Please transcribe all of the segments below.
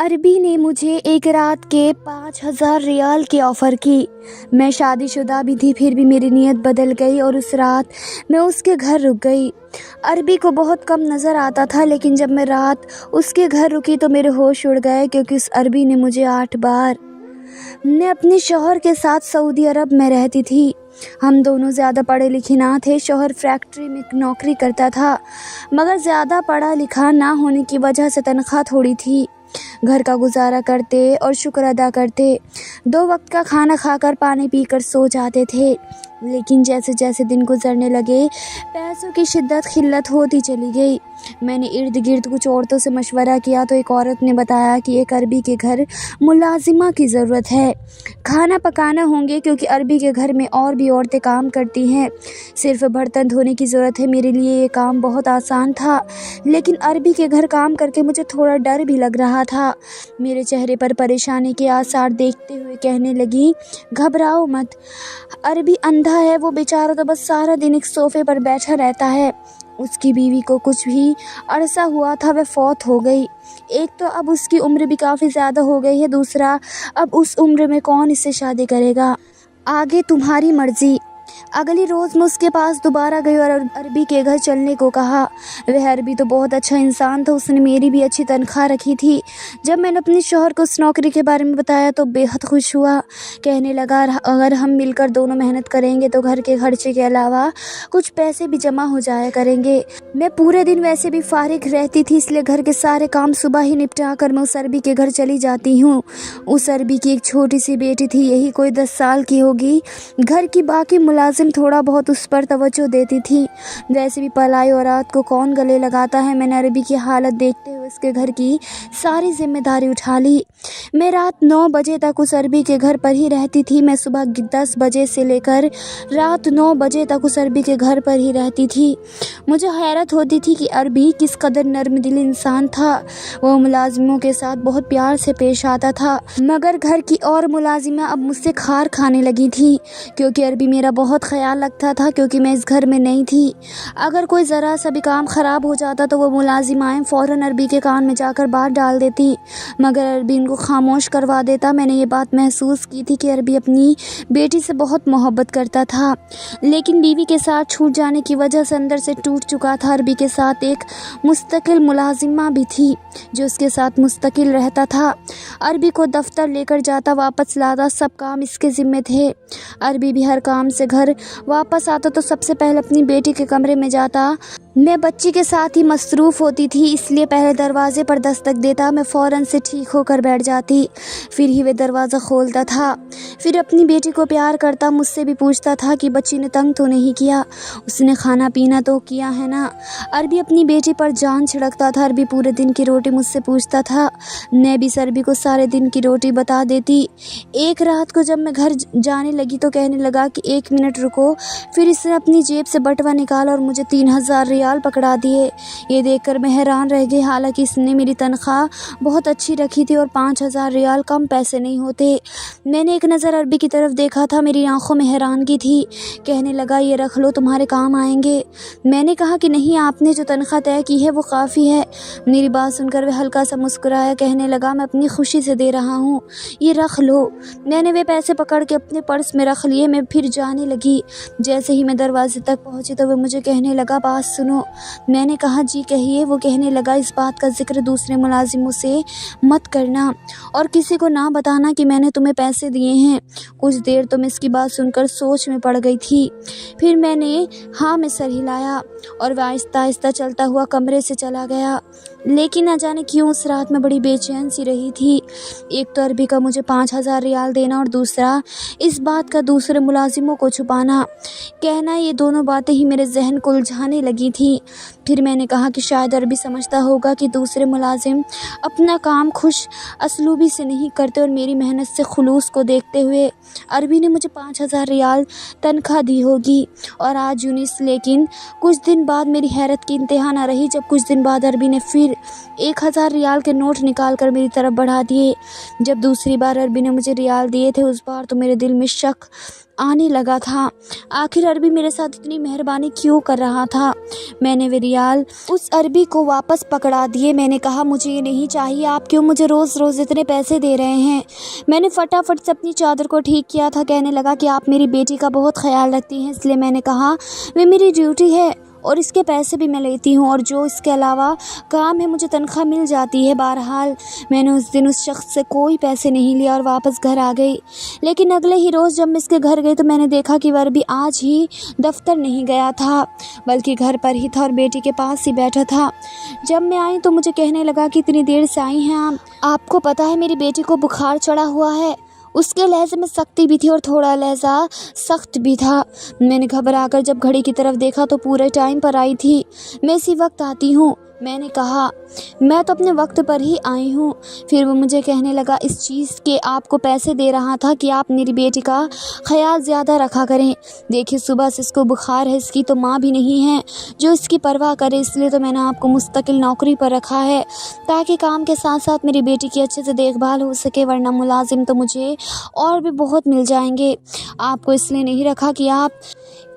अरबी ने मुझे एक रात के 5,000 रियाल की ऑफ़र की। मैं शादीशुदा भी थी, फिर भी मेरी नीयत बदल गई और उस रात मैं उसके घर रुक गई। अरबी को बहुत कम नज़र आता था, लेकिन जब मैं रात उसके घर रुकी तो मेरे होश उड़ गए, क्योंकि उस अरबी ने मुझे 8 बार। मैं अपने शौहर के साथ सऊदी अरब में रहती थी। हम दोनों ज़्यादा पढ़े लिखे ना थे। शौहर फैक्ट्री में नौकरी करता था, मगर ज़्यादा पढ़ा लिखा ना होने की वजह से तनख्वाह थोड़ी थी। घर का गुजारा करते और शुक्र अदा करते। 2 वक्त का खाना खाकर पानी पीकर सो जाते थे। लेकिन जैसे जैसे दिन गुजरने लगे, पैसों की शिद्दत खिल्लत होती चली गई। मैंने इर्द गिर्द कुछ औरतों से मशवरा किया तो एक औरत ने बताया कि एक अरबी के घर मुलाजिमा की ज़रूरत है। खाना पकाना होंगे, क्योंकि अरबी के घर में और भी औरतें काम करती हैं। सिर्फ बर्तन धोने की ज़रूरत है। मेरे लिए ये काम बहुत आसान था, लेकिन अरबी के घर काम करके मुझे थोड़ा डर भी लग रहा था। मेरे चेहरे पर परेशानी के आसार देखते हुए कहने लगी, घबराओ मत, अरबी अंधा है। वो बेचारा तो बस सारा दिन एक सोफ़े पर बैठा रहता है। उसकी बीवी को कुछ भी अरसा हुआ था, वह फौत हो गई। एक तो अब उसकी उम्र भी काफ़ी ज़्यादा हो गई है, दूसरा अब उस उम्र में कौन इससे शादी करेगा। आगे तुम्हारी मर्ज़ी। अगली रोज़ मैं उसके पास दोबारा गई और अरबी के घर चलने को कहा। वह अरबी तो बहुत अच्छा इंसान था, उसने मेरी भी अच्छी तनख्वाह रखी थी। जब मैंने अपने शौहर को उस नौकरी के बारे में बताया तो बेहद खुश हुआ। कहने लगा, अगर हम मिलकर दोनों मेहनत करेंगे तो घर के खर्चे के अलावा कुछ पैसे भी जमा हो जाया करेंगे। मैं पूरे दिन वैसे भी फारिग रहती थी, इसलिए घर के सारे काम सुबह ही निपटा कर मैं उस अरबी के घर चली जाती हूँ। उस अरबी की एक छोटी सी बेटी थी, यही कोई 10 साल की होगी। घर की बाकी मुलाजिम थोड़ा बहुत उस पर तवज्जो देती थी। वैसे भी पलाई औरत को कौन गले लगाता है। मैंने अरबी की हालत देखते हुए उसके घर की सारी जिम्मेदारी उठा ली। मैं रात 9 बजे तक उस अरबी के घर पर ही रहती थी। मैं सुबह 10 बजे से लेकर रात 9 बजे तक उस अरबी के घर पर ही रहती थी। मुझे हैरत होती थी कि अरबी किस कदर नर्म दिल इंसान था। वो मुलाजिमों के साथ बहुत प्यार से पेश आता था, मगर घर की और मुलाजिमा अब मुझसे खार खाने लगी थी, क्योंकि अरबी मेरा बहुत ख्याल रखता था, क्योंकि मैं इस घर में नहीं थी। अगर कोई ज़रा सा भी काम ख़राब हो जाता तो वो मुलाजिमाएँ फ़ौरन अरबी के कान में जाकर बात डाल देती, मगर अरबी इनको खामोश करवा देता। मैंने ये बात महसूस की थी कि अरबी अपनी बेटी से बहुत मोहब्बत करता था, लेकिन बीवी के साथ छूट जाने की वजह से अंदर से टूट चुका था। अरबी के साथ एक मुस्तकिल मुलाजिमा भी थी, जो उसके साथ मुस्तकिल रहता था। अरबी को दफ्तर लेकर जाता, वापस लाता, सब काम इसके ज़िम्मे थे। अरबी भी हर काम से घर वापस आता तो सबसे पहले अपनी बेटी के कमरे में जाता। मैं बच्ची के साथ ही मसरूफ़ होती थी, इसलिए पहले दरवाज़े पर दस्तक देता। मैं फ़ौरन से ठीक होकर बैठ जाती, फिर ही वह दरवाज़ा खोलता था। फिर अपनी बेटी को प्यार करता, मुझसे भी पूछता था कि बच्ची ने तंग तो नहीं किया, उसने खाना पीना तो किया है ना। अरबी अपनी बेटी पर जान छिड़कता था। अरबी पूरे दिन की रोटी मुझसे पूछता था, मैं भी अरबी को सारे दिन की रोटी बता देती। एक रात को जब मैं घर जाने लगी तो कहने लगा कि 1 मिनट रुको। फिर इसने अपनी जेब से बटवा निकाला और मुझे 3,000 रियाल पकड़ा दिए। ये देखकर मैं हैरान रह गई, हालांकि इसने मेरी तनख्वाह बहुत अच्छी रखी थी और 5,000 रियाल कम पैसे नहीं होते। मैंने एक नज़र अरबी की तरफ देखा था, मेरी आंखों में हैरानगी थी। कहने लगा, ये रख लो, तुम्हारे काम आएंगे। मैंने कहा कि नहीं, आपने जो तनख्वाह तय की है वो काफ़ी है। मेरी बात सुनकर वह हल्का सा मुस्कुराया, कहने लगा, मैं अपनी खुशी से दे रहा हूँ, ये रख लो। मैंने वे पैसे पकड़ के अपने पर्स में रख लिए। मैं फिर जाने लगी। जैसे ही मैं दरवाजे तक पहुँची तो वह मुझे कहने लगा, बात सुनो। मैंने कहा, जी कहिए। वो कहने लगा, इस बात का जिक्र दूसरे मुलाजिमों से मत करना और किसी को ना बताना कि मैंने तुम्हें पैसे दिए हैं। कुछ देर तो मैं इसकी बात सुनकर सोच में पड़ गई थी। फिर मैंने हाँ में सर हिलाया और वह आहिस्ता आहिस्ता चलता हुआ कमरे से चला गया। लेकिन न जाने क्यों उस रात में बड़ी बेचैन सी रही थी। एक तो अरबी का मुझे 5,000 रियाल देना और दूसरा इस बात का दूसरे मुलाजिमों को छुपाना। कहना, ये दोनों बातें ही मेरे जहन को उलझाने लगी थी। फिर मैंने कहा कि शायद अरबी समझता होगा कि दूसरे मुलाजिम अपना काम खुश असलूबी से नहीं करते, और मेरी मेहनत से खुलूस को देखते हुए अरबी ने मुझे 5,000 रियाल तनख्वाह दी होगी। और आज यूनिस, लेकिन कुछ दिन बाद मेरी हैरत की इंतहा न रही, जब कुछ दिन बाद अरबी ने फिर फिर 1000 रियाल के नोट निकाल कर मेरी तरफ बढ़ा दिए। जब दूसरी बार अरबी ने मुझे रियाल दिए थे उस बार तो मेरे दिल में शक आने लगा था। आखिर अरबी मेरे साथ इतनी मेहरबानी क्यों कर रहा था। मैंने वे रियाल उस अरबी को वापस पकड़ा दिए। मैंने कहा मुझे ये नहीं चाहिए, आप क्यों मुझे रोज़ रोज़ इतने पैसे दे रहे हैं। मैंने फटाफट से अपनी चादर को ठीक किया था। कहने लगा कि आप मेरी बेटी का बहुत ख्याल रखती हैं, इसलिए मैंने कहा वे मेरी ड्यूटी है और इसके पैसे भी मैं लेती हूँ और जो इसके अलावा काम है मुझे तनख्वाह मिल जाती है। बहरहाल मैंने उस दिन उस शख्स से कोई पैसे नहीं लिया और वापस घर आ गई। लेकिन अगले ही रोज़ जब मैं इसके घर गई तो मैंने देखा कि वह अरबी आज ही दफ्तर नहीं गया था बल्कि घर पर ही था और बेटी के पास ही बैठा था। जब मैं आई तो मुझे कहने लगा कि इतनी देर से आई हैं आप, आपको पता है मेरी बेटी को बुखार चढ़ा हुआ है। उसके लहजे में सख्ती भी थी और थोड़ा लहजा सख्त भी था। मैंने घबरा कर जब घड़ी की तरफ देखा तो पूरे टाइम पर आई थी। मैं इसी वक्त आती हूँ। मैंने कहा मैं तो अपने वक्त पर ही आई हूँ। फिर वो मुझे कहने लगा इस चीज़ के आपको पैसे दे रहा था कि आप मेरी बेटी का ख्याल ज़्यादा रखा करें। देखिए सुबह से इसको बुखार है, इसकी तो माँ भी नहीं है जो इसकी परवाह करे, इसलिए तो मैंने आपको मुस्तकिल नौकरी पर रखा है ताकि काम के साथ साथ मेरी बेटी की अच्छे से देखभाल हो सके, वरना मुलाजिम तो मुझे और भी बहुत मिल जाएंगे। आपको इसलिए नहीं रखा कि आप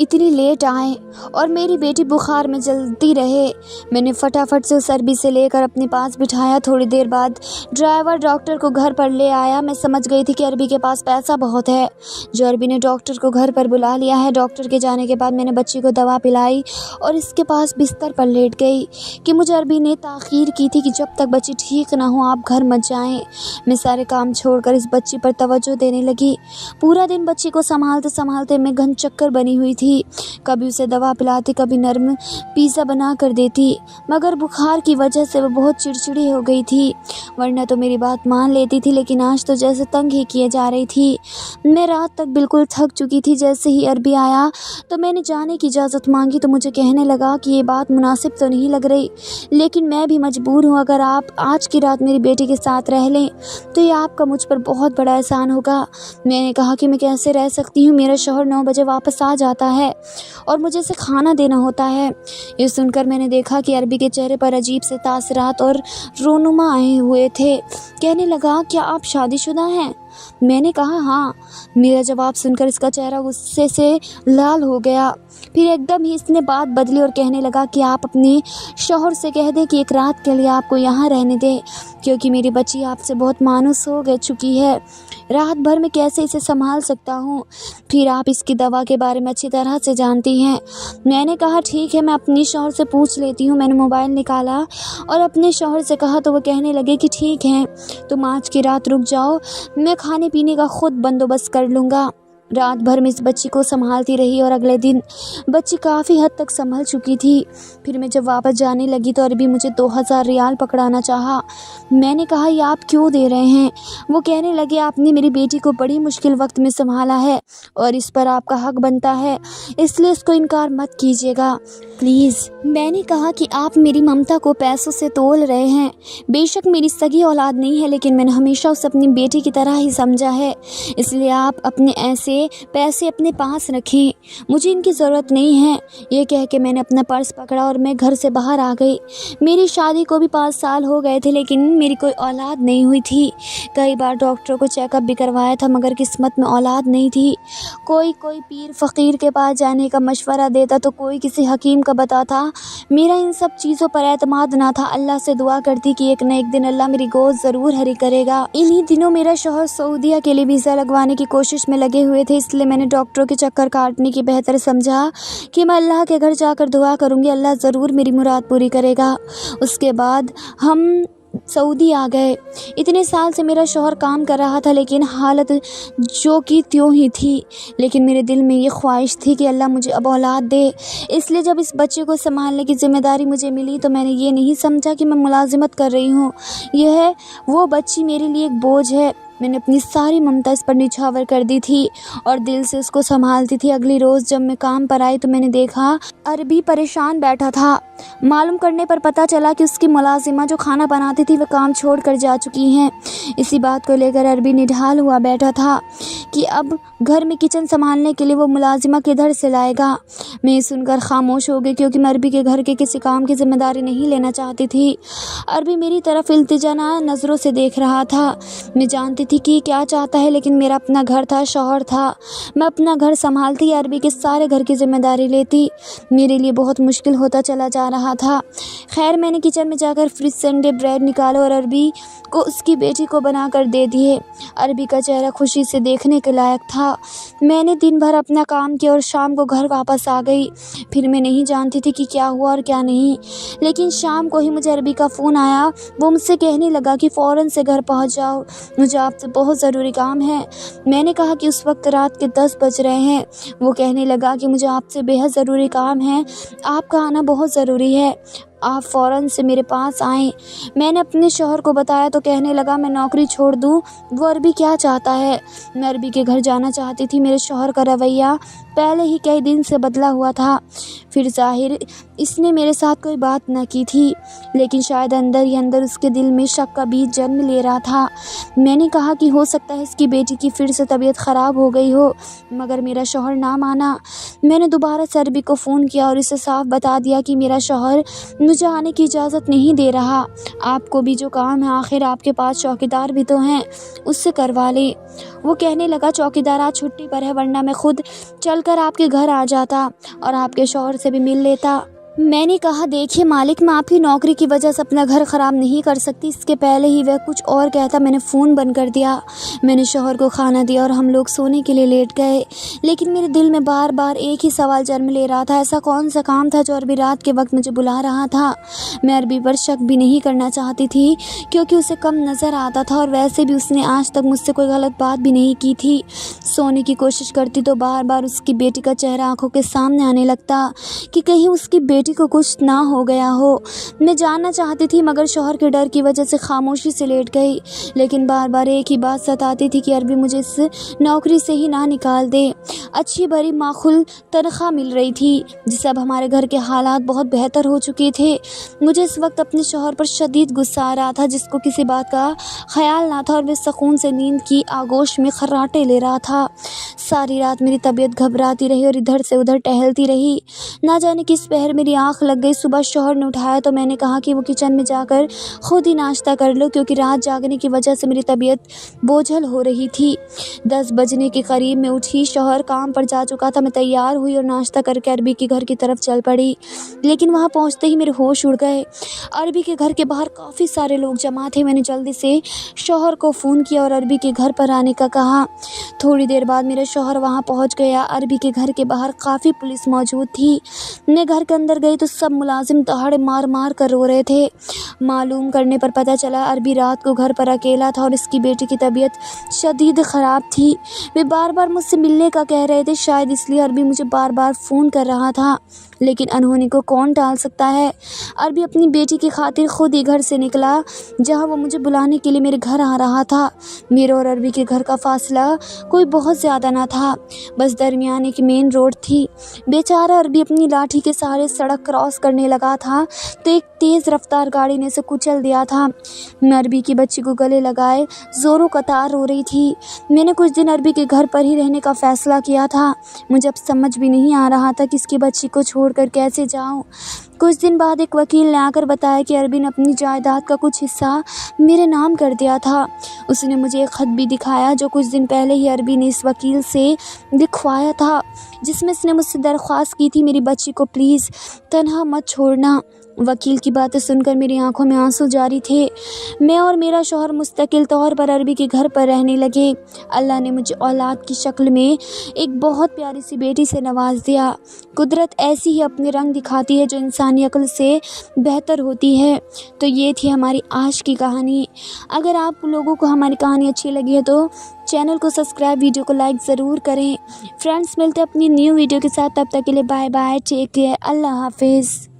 इतनी लेट आए और मेरी बेटी बुखार में जलती रहे। मैंने फटाफट से उस अरबी से लेकर अपने पास बिठाया। थोड़ी देर बाद ड्राइवर डॉक्टर को घर पर ले आया। मैं समझ गई थी कि अरबी के पास पैसा बहुत है जो अरबी ने डॉक्टर को घर पर बुला लिया है। डॉक्टर के जाने के बाद मैंने बच्ची को दवा पिलाई और इसके पास बिस्तर पर लेट गई कि मुझे अरबी ने ताख़ीर की थी कि जब तक बच्ची ठीक ना हो आप घर मत जाएं। मैं सारे काम छोड़कर इस बच्ची पर तवज्जो देने लगी। पूरा दिन बच्ची को संभालते संभालते मैं घन चक्कर बनी हुई थी। कभी उसे दवा पिलाती, कभी नरम पिज़्ज़ा बना कर देती, मगर बुखार की वजह से वो बहुत चिड़चिड़ी हो गई थी, वरना तो मेरी बात मान लेती थी। लेकिन आज तो जैसे तंग ही किए जा रही थी। मैं रात तक बिल्कुल थक चुकी थी। जैसे ही अरबी आया तो मैंने जाने की इजाज़त मांगी तो मुझे कहने लगा कि ये बात मुनासिब तो नहीं लग रही, लेकिन मैं भी मजबूर हूँ। अगर आप आज की रात मेरी बेटी के साथ रह लें तो ये आपका मुझ पर बहुत बड़ा एहसान होगा। मैंने कहा कि मैं कैसे रह सकती हूँ, मेरा शौहर 9 बजे वापस आ जाता है और मुझे इसे खाना देना होता है। ये सुनकर मैंने देखा कि अरबी के चेहरे पर अजीब से तासरात और रोनुमा आए हुए थे। कहने लगा क्या आप शादीशुदा हैं। मैंने कहा हाँ। मेरा जवाब सुनकर इसका चेहरा गुस्से से लाल हो गया। फिर एकदम ही इसने बात बदली और कहने लगा कि आप अपने शौहर से कह दें कि एक रात के लिए आपको यहाँ रहने दें, क्योंकि मेरी बच्ची आपसे बहुत मायूस हो गई चुकी है। रात भर में कैसे इसे संभाल सकता हूँ। फिर आप इसकी दवा के बारे में अच्छी तरह से जानती हैं। मैंने कहा ठीक है, मैं अपने शौहर से पूछ लेती हूँ। मैंने मोबाइल निकाला और अपने शौहर से कहा तो वो कहने लगे कि ठीक है, तुम आज की रात रुक जाओ, मैं खाने पीने का खुद बंदोबस्त कर लूँगा। रात भर में इस बच्ची को संभालती रही और अगले दिन बच्ची काफ़ी हद तक संभल चुकी थी। फिर मैं जब वापस जाने लगी तो अरबी मुझे 2000 रियाल पकड़ाना चाहा। मैंने कहा ये आप क्यों दे रहे हैं। वो कहने लगे आपने मेरी बेटी को बड़ी मुश्किल वक्त में संभाला है और इस पर आपका हक बनता है, इसलिए इसको इनकार मत कीजिएगा प्लीज़। मैंने कहा कि आप मेरी ममता को पैसों से तोल रहे हैं। बेशक मेरी सगी औलाद नहीं है, लेकिन मैंने हमेशा उसे अपनी बेटी की तरह ही समझा है, इसलिए आप अपने ऐसे पैसे अपने पास रखें, मुझे इनकी ज़रूरत नहीं है। ये कह के मैंने अपना पर्स पकड़ा और मैं घर से बाहर आ गई। मेरी शादी को भी 5 साल हो गए थे, लेकिन मेरी कोई औलाद नहीं हुई थी। कई बार डॉक्टरों को चेकअप भी करवाया था, मगर किस्मत में औलाद नहीं थी। कोई पीर फ़कीर के पास जाने का मशवरा देता तो कोई किसी हकीम का बताता। मेरा इन सब चीज़ों पर एतमाद ना था। अल्लाह से दुआ करती कि एक न एक दिन अल्लाह मेरी गोद ज़रूर हरी करेगा। इन्हीं दिनों मेरा शौहर सऊदीया के लिए वीज़ा लगवाने की कोशिश में लगे हुए थे, इसलिए मैंने डॉक्टरों के चक्कर काटने की बेहतर समझा कि मैं अल्लाह के घर जाकर दुआ करूँगी, अल्लाह ज़रूर मेरी मुराद पूरी करेगा। उसके बाद हम सऊदी आ गए। इतने साल से मेरा शौहर काम कर रहा था, लेकिन हालत जो की त्यों ही थी। लेकिन मेरे दिल में ये ख्वाहिश थी कि अल्लाह मुझे अब औलाद दे, इसलिए जब इस बच्चे को संभालने की ज़िम्मेदारी मुझे मिली तो मैंने ये नहीं समझा कि मैं मुलाजिमत कर रही हूँ। यह वो बच्ची मेरे लिए एक बोझ है। میں نے اپنی ساری ممتا اس پر نچھاور کر دی تھی اور دل سے اس کو سنبھالتی تھی۔ اگلی روز جب میں کام پر آئی تو میں نے دیکھا عربی پریشان بیٹھا تھا۔ معلوم کرنے پر پتہ چلا کہ اس کی ملازمہ جو کھانا بناتی تھی وہ کام چھوڑ کر جا چکی ہیں۔ اسی بات کو لے کر عربی نڈھال ہوا بیٹھا تھا کہ اب گھر میں کچن سنبھالنے کے لیے وہ ملازمہ کدھر سے لائے گا۔ میں یہ سن کر خاموش ہو گئی کیونکہ میں عربی کے گھر کے کسی کام کی ذمہ داری نہیں لینا چاہتی تھی۔ عربی میری طرف التجانا نظروں سے دیکھ رہا تھا۔ میں جانتی تھی کہ کیا چاہتا ہے، لیکن میرا اپنا گھر تھا، شوہر تھا، میں اپنا گھر سنبھالتی یا عربی کے سارے گھر کی ذمہ داری لیتی، میرے لیے بہت مشکل ہوتا چلا جا رہا تھا۔ خیر میں نے کچن میں جا کر فریج سے انڈے بریڈ نکالے اور عربی کو اس کی بیٹی کو بنا کر دے دیے۔ عربی کا چہرہ خوشی سے دیکھنے کے لائق تھا۔ میں نے دن بھر اپنا کام کیا اور شام کو گھر واپس آ گئی۔ پھر میں نہیں جانتی تھی کہ کیا ہوا اور کیا نہیں، لیکن شام کو ہی مجھے عربی کا فون آیا۔ وہ مجھ سے کہنے لگا کہ فوراً سے گھر پہنچ جاؤ، مجھے آپ سے بہت ضروری کام ہے۔ میں نے کہا کہ اس وقت رات کے 10 بج رہے ہیں۔ وہ کہنے لگا کہ مجھے آپ سے بے حد ضروری کام ہے، آپ کا آنا بہت ضروری ہے، آپ فوراً سے میرے پاس آئیں۔ میں نے اپنے شوہر کو بتایا تو کہنے لگا میں نوکری چھوڑ دوں، وہ عربی کیا چاہتا ہے؟ میں عربی کے گھر جانا چاہتی تھی۔ میرے شوہر کا رویہ پہلے ہی کئی دن سے بدلا ہوا تھا۔ پھر ظاہر اس نے میرے ساتھ کوئی بات نہ کی تھی، لیکن شاید اندر ہی اندر اس کے دل میں شک کا بیج جنم لے رہا تھا۔ میں نے کہا کہ ہو سکتا ہے اس کی بیٹی کی پھر سے طبیعت خراب ہو گئی ہو، مگر میرا شوہر نہ مانا۔ میں نے دوبارہ سے عربی کو فون کیا اور اسے صاف بتا دیا کہ میرا شوہر مجھے آنے کی اجازت نہیں دے رہا۔ آپ کو بھی جو کام ہے، آخر آپ کے پاس چوکیدار بھی تو ہیں، اس سے کروا لیں۔ وہ کہنے لگا چوکیدار آج چھٹی پر ہے، ورنہ میں خود چل کر آپ کے گھر آ جاتا اور آپ کے شوہر سے بھی مل لیتا۔ میں نے کہا دیکھیے مالک، میں آپ کی نوکری کی وجہ سے اپنا گھر خراب نہیں کر سکتی۔ اس کے پہلے ہی وہ کچھ اور کہتا میں نے فون بند کر دیا۔ میں نے شوہر کو کھانا دیا اور ہم لوگ سونے کے لیے لیٹ گئے، لیکن میرے دل میں بار بار ایک ہی سوال جنم لے رہا تھا، ایسا کون سا کام تھا جو عربی رات کے وقت مجھے بلا رہا تھا؟ میں عربی پر شک بھی نہیں کرنا چاہتی تھی کیونکہ اسے کم نظر آتا تھا، اور ویسے بھی اس نے آج تک مجھ سے کوئی غلط بات بھی نہیں کی تھی۔ سونے کی کوشش کرتی تو بار بار اس کی بیٹی کا چہرہ آنکھوں کے سامنے آنے لگتا کہ کہیں اس کی بیٹی کو کچھ نہ ہو گیا ہو۔ میں جاننا چاہتی تھی مگر شوہر کے ڈر کی وجہ سے خاموشی سے لیٹ گئی، لیکن بار بار ایک ہی بات ستاتی تھی کہ عربی مجھے اس نوکری سے ہی نہ نکال دے۔ اچھی بڑی معقول تنخواہ مل رہی تھی، جس سے اب ہمارے گھر کے حالات بہت بہتر ہو چکے تھے۔ مجھے اس وقت اپنے شوہر پر شدید غصہ آ رہا تھا، جس کو کسی بات کا خیال نہ تھا، اور وہ سکون سے نیند کی آغوش میں خراٹے لے رہا تھا۔ ساری رات میری طبیعت گھبراتی رہی اور ادھر سے ادھر ٹہلتی رہی۔ نہ جانے کس پہر میری آنکھ لگ گئی۔ صبح شوہر نے اٹھایا تو میں نے کہا کہ وہ کچن میں جا کر خود ہی ناشتہ کر لو، کیونکہ رات جاگنے کی وجہ سے میری طبیعت بوجھل ہو رہی تھی۔ 10 بجنے کے قریب میں اٹھی، شوہر کام پر جا چکا تھا۔ میں تیار ہوئی اور ناشتہ کر کے عربی کے گھر کی طرف چل پڑی، لیکن وہاں پہنچتے ہی میرے ہوش اڑ گئے۔ عربی کے گھر کے باہر کافی سارے لوگ جمع تھے۔ میں نے جلدی سے شوہر کو فون کیا اور عربی کے گھر پر آنے کا کہا۔ تھوڑی دیر بعد میرا شوہر وہاں پہنچ گیا۔ عربی کے گھر کے باہر کافی پولیس موجود تھی۔ میں گھر کے اندر گئی تو سب ملازم دہاڑے مار مار کر رو رہے تھے۔ معلوم کرنے پر پتہ چلا عربی رات کو گھر پر اکیلا تھا اور اس کی بیٹی کی طبیعت شدید خراب تھی۔ وہ بار بار مجھ سے ملنے کا کہہ رہے تھے، شاید اس لیے عربی مجھے بار بار فون کر رہا تھا، لیکن انہونی کو کون ٹال سکتا ہے۔ عربی اپنی بیٹی کی خاطر خود ہی گھر سے نکلا جہاں وہ مجھے بلانے کے لیے میرے گھر آ رہا تھا۔ میرے اور عربی کے گھر کا فاصلہ کوئی بہت زیادہ نہ تھا، بس درمیان ایک مین روڈ تھی۔ بیچارہ عربی اپنی لاٹھی کے سہارے سڑک کراس کرنے لگا تھا تو ایک تیز رفتار گاڑی نے اسے کچل دیا تھا۔ میں عربی کی بچی کو گلے لگائے زوروں قطار رو رہی تھی۔ میں نے کچھ دن عربی کے گھر پر ہی رہنے کا فیصلہ کیا تھا۔ مجھے اب سمجھ بھی نہیں آ رہا تھا کہ اس کی بچی کو چھوڑ کر کیسے جاؤں۔ کچھ دن بعد ایک وکیل نے آ کر بتایا کہ عربی نے اپنی جائیداد کا کچھ حصہ میرے نام کر دیا تھا۔ اس نے مجھے ایک خط بھی دکھایا جو کچھ دن پہلے ہی عربی نے اس وکیل سے لکھوایا تھا، جس میں اس نے مجھ سے درخواست کی تھی میری بچی کو پلیز تنہا مت چھوڑنا۔ وکیل کی باتیں سن کر میری آنکھوں میں آنسو جاری تھے۔ میں اور میرا شوہر مستقل طور پر عربی کے گھر پر رہنے لگے۔ اللہ نے مجھے اولاد کی شکل میں ایک بہت پیاری سی بیٹی سے نواز دیا۔ قدرت ایسی ہی اپنے رنگ دکھاتی ہے جو انسانی عقل سے بہتر ہوتی ہے۔ تو یہ تھی ہماری آج کی کہانی۔ اگر آپ لوگوں کو ہماری کہانی اچھی لگی ہے تو چینل کو سبسکرائب، ویڈیو کو لائک ضرور کریں۔ فرینڈس ملتے ہیں اپنی نیو ویڈیو کے ساتھ، تب تک کے لیے بائے بائے، ٹیک کیئر، اللہ حافظ۔